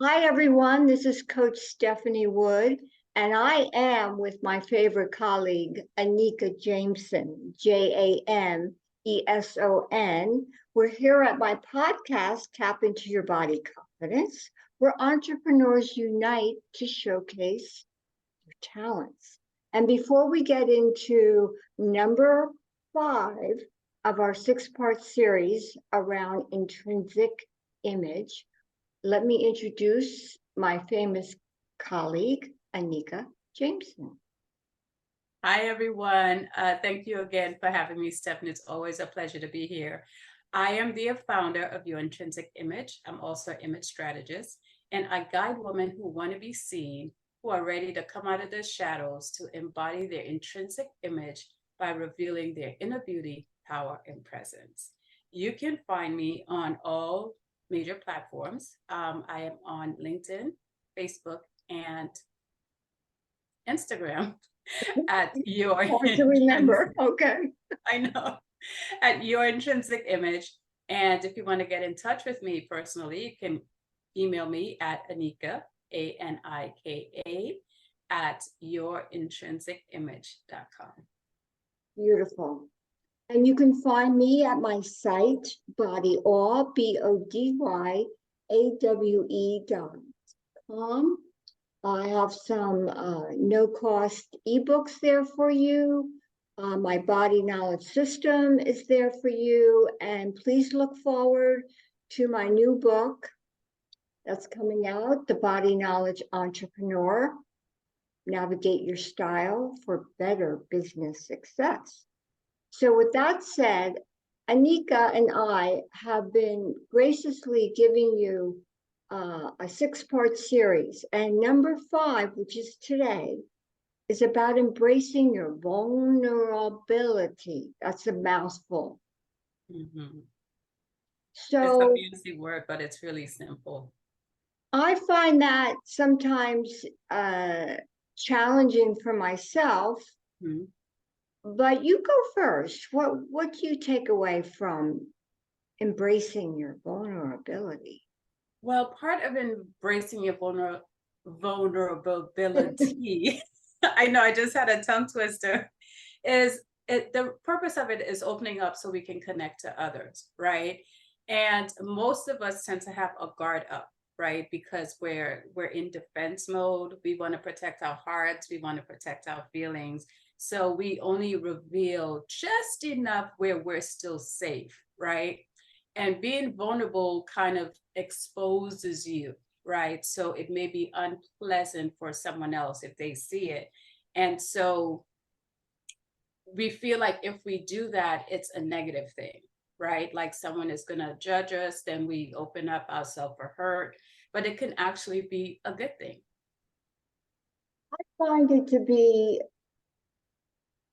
Hi, everyone. This is Coach Stephanie Wood, and I am with my favorite colleague, Anika Jameson, Jameson. We're here at my podcast, Tap Into Your Body Confidence, where entrepreneurs unite to showcase their talents. And before we get into number 5 of our 6-part series around intrinsic image, let me introduce my famous colleague, Anika Jameson. Hi, everyone. Thank you again for having me, Stephanie. It's always a pleasure to be here. I am the founder of Your Intrinsic Image. I'm also an image strategist, and I guide women who want to be seen, who are ready to come out of the shadows to embody their intrinsic image by revealing their inner beauty, power, and presence. You can find me on all major platforms. I am on LinkedIn, Facebook, and Instagram at your Hard to remember. Okay. I know, at Your Intrinsic Image. And if you want to get in touch with me personally, you can email me at Anika, Anika, at yourintrinsicimage.com. Beautiful. And you can find me at my site, bodyawe, BODYAWE.com. I have some no-cost ebooks there for you. My body knowledge system is there for you. And please look forward to my new book that's coming out, The Body Knowledge Entrepreneur. Navigate your style for better business success. So with that said, Anika and I have been graciously giving you a 6-part series, and number 5, which is today, is about embracing your vulnerability. That's a mouthful. Mm-hmm. It's a So fancy word, but it's really simple. I find that sometimes challenging for myself. Mm-hmm. But you go first. What do you take away from embracing your vulnerability? Well, part of embracing your vulnerability, I know I just had a tongue twister, is the purpose of it is opening up so we can connect to others, right? And most of us tend to have a guard up, right? Because we're in defense mode. We want to protect our hearts, we want to protect our feelings. So we only reveal just enough where we're still safe, right? And being vulnerable kind of exposes you, right? So it may be unpleasant for someone else if they see it. And so we feel like if we do that, it's a negative thing, right? Like someone is going to judge us, then we open up ourselves for hurt, but it can actually be a good thing. I find it to be,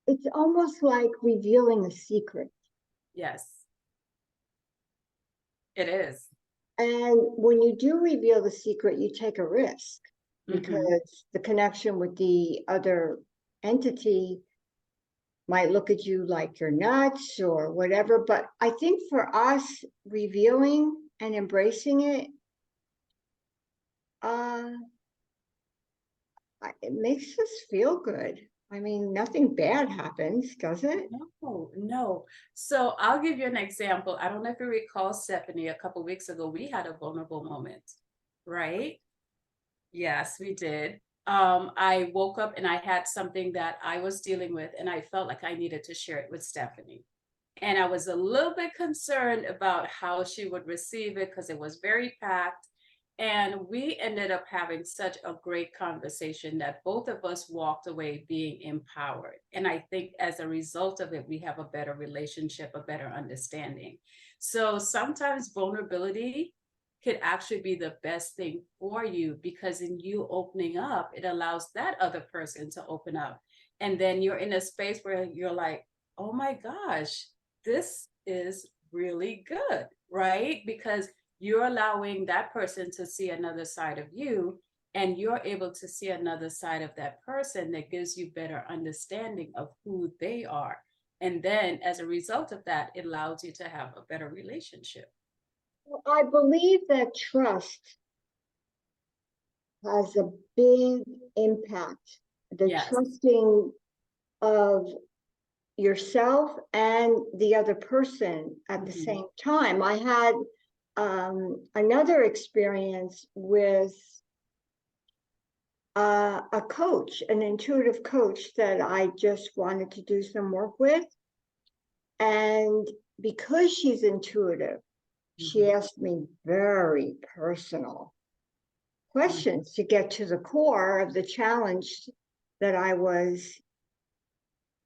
it's almost like revealing a secret. Yes, it is. And when you do reveal the secret, you take a risk because Mm-hmm. the connection with the other entity might look at you like you're nuts or whatever. But I think for us, revealing and embracing it, uh, it makes us feel good. I mean, nothing bad happens, does it? No, no. So I'll give you an example. I don't know if you recall, Stephanie, a couple of weeks ago, we had a vulnerable moment, right? Yes, we did. I woke up and I had something that I was dealing with, and I felt like I needed to share it with Stephanie. And I was a little bit concerned about how she would receive it because it was very packed. And we ended up having such a great conversation that both of us walked away being empowered. And I think as a result of it, we have a better relationship, a better understanding. So sometimes vulnerability could actually be the best thing for you because in you opening up, it allows that other person to open up. And then you're in a space where you're like, oh my gosh, this is really good, right? Because you're allowing that person to see another side of you, and you're able to see another side of that person that gives you better understanding of who they are. And then as a result of that, it allows you to have a better relationship. Well, I believe that trust has a big impact. The Yes. trusting of yourself and the other person at the same time. I had another experience with a coach, an intuitive coach that I just wanted to do some work with. And because she's intuitive, she asked me very personal questions to get to the core of the challenge that I was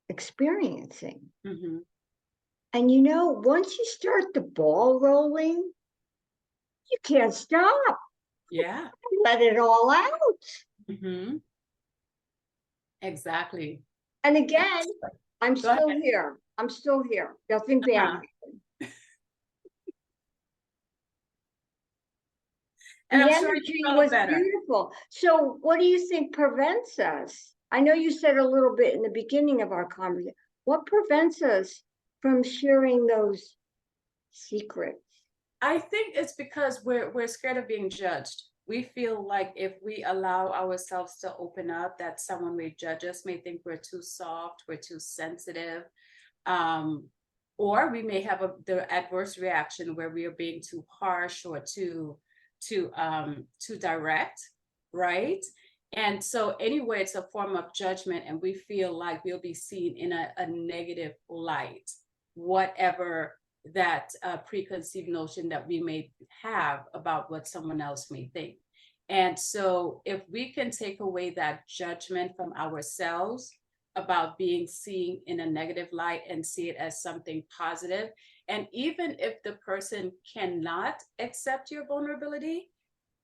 experiencing. And you know, once you start the ball rolling, you can't stop. Yeah. Let it all out. Exactly. And again, I'm Go still ahead. here. I'm still here. Nothing bad happened. And The I'm sure energy you felt was better. beautiful. So what do you think prevents us? I know you said a little bit in the beginning of our conversation. What prevents us from sharing those secrets? I think it's because we're scared of being judged. We feel like if we allow ourselves to open up, that someone may judge us, may think we're too soft, we're too sensitive, or we may have the adverse reaction where we are being too harsh or too direct, right? And so anyway, it's a form of judgment, and we feel like we'll be seen in a negative light, whatever that preconceived notion that we may have about what someone else may think. And so if we can take away that judgment from ourselves about being seen in a negative light and see it as something positive, and even if the person cannot accept your vulnerability,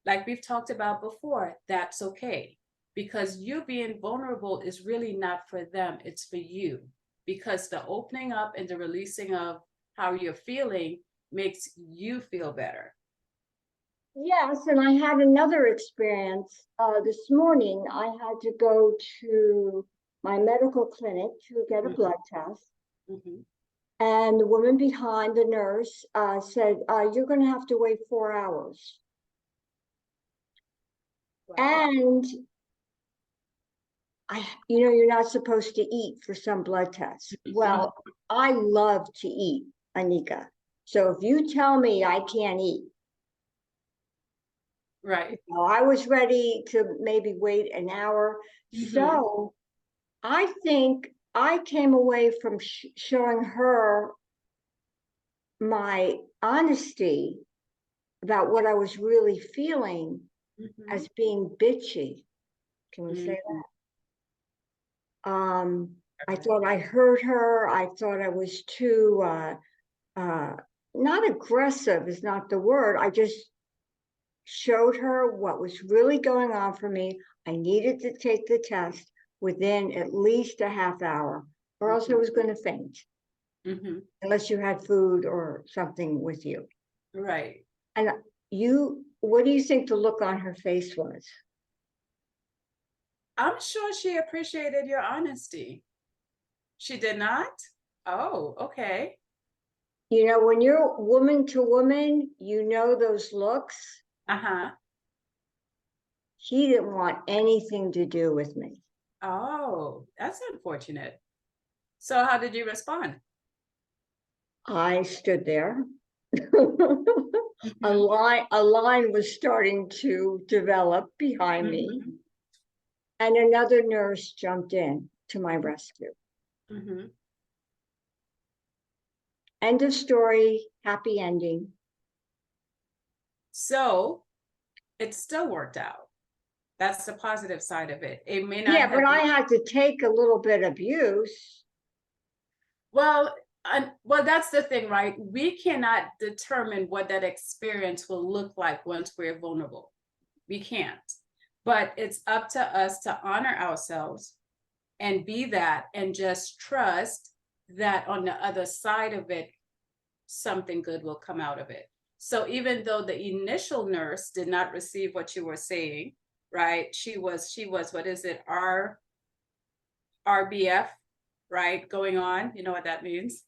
like we've talked about before, that's okay. Because you being vulnerable is really not for them, it's for you. Because the opening up and the releasing of how you're feeling makes you feel better. Yes, and I had another experience this morning. I had to go to my medical clinic to get a blood test. And the woman behind the nurse said, you're going to have to wait 4 hours. Wow. And you know, you're not supposed to eat for some blood tests. Well, I love to eat, Anika. So if you tell me I can't eat, right. You know, I was ready to maybe wait an hour. So I think I came away from showing her my honesty about what I was really feeling as being bitchy. Can we say that? I thought I hurt her. I thought I was too, not aggressive is not the word. I just showed her what was really going on for me. I needed to take the test within at least a half hour, or else I was going to faint. Unless you had food or something with you. Right. And what do you think the look on her face was? I'm sure she appreciated your honesty. She did not? Oh, okay. You know, when you're woman to woman, you know those looks. She didn't want anything to do with me. Oh, that's unfortunate. So how did you respond? I stood there. A line was starting to develop behind me. And another nurse jumped in to my rescue. End of story, happy ending. So it still worked out. That's the positive side of it. It may not Yeah, but I had to take a little bit of abuse. Well, that's the thing, right? We cannot determine what that experience will look like once we're vulnerable. We can't. But it's up to us to honor ourselves and be that, and just trust that on the other side of it, something good will come out of it. So even though the initial nurse did not receive what you were saying, right? She was, what is it? RBF, right? Going on. You know what that means?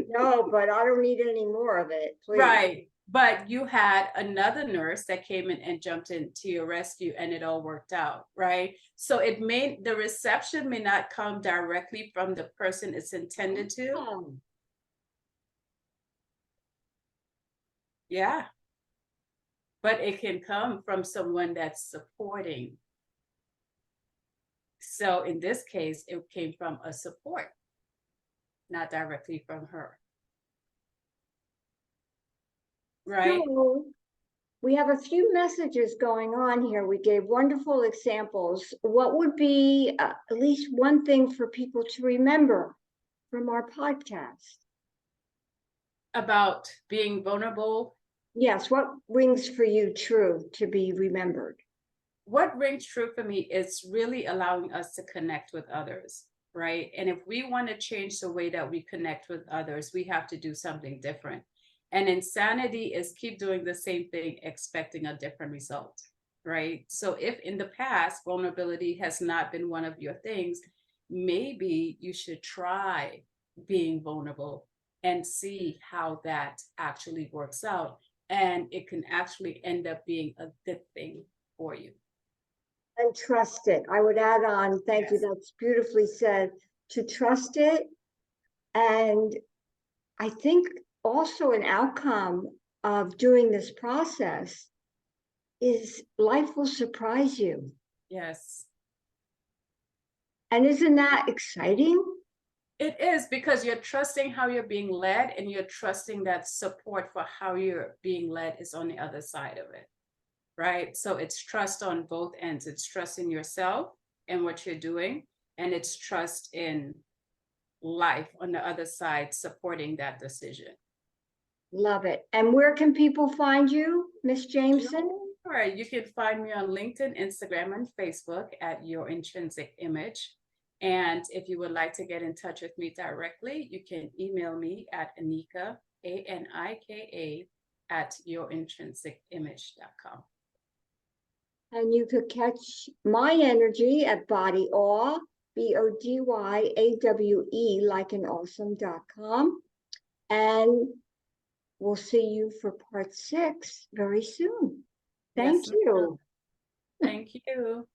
No, but I don't need any more of it, please. Right. but you had another nurse that came in and jumped into your rescue and it all worked out, right? So the reception may not come directly from the person it's intended to. Oh, Yeah. But it can come from someone that's supporting. So in this case, it came from a support, not directly from her. Right? so we have a few messages going on here. We gave wonderful examples. What would be at least one thing for people to remember from our podcast? About being vulnerable. Yes, what rings for you true to be remembered? What rings true for me is really allowing us to connect with others, right? And if we want to change the way that we connect with others, we have to do something different. And insanity is keep doing the same thing, expecting a different result, right? So if in the past, vulnerability has not been one of your things, maybe you should try being vulnerable and see how that actually works out. And it can actually end up being a good thing for you. And trust it. I would add on, thank you, Yes. that's beautifully said, to trust it. And I think also an outcome of doing this process is life will surprise you. Yes. And isn't that exciting? It is, because you're trusting how you're being led, and you're trusting that support for how you're being led is on the other side of it. Right? So it's trust on both ends. It's trust in yourself and what you're doing, and it's trust in life on the other side supporting that decision. Love it. And where can people find you, Miss Jameson? All right, you can find me on LinkedIn, Instagram, and Facebook at Your Intrinsic Image. And if you would like to get in touch with me directly, you can email me at Anika, Anika, at yourintrinsicimage.com. And you could catch my energy at Body Awe, BODYAWE, like an awesome.com. And we'll see you for part 6 very soon. Thank Yes, you. thank you.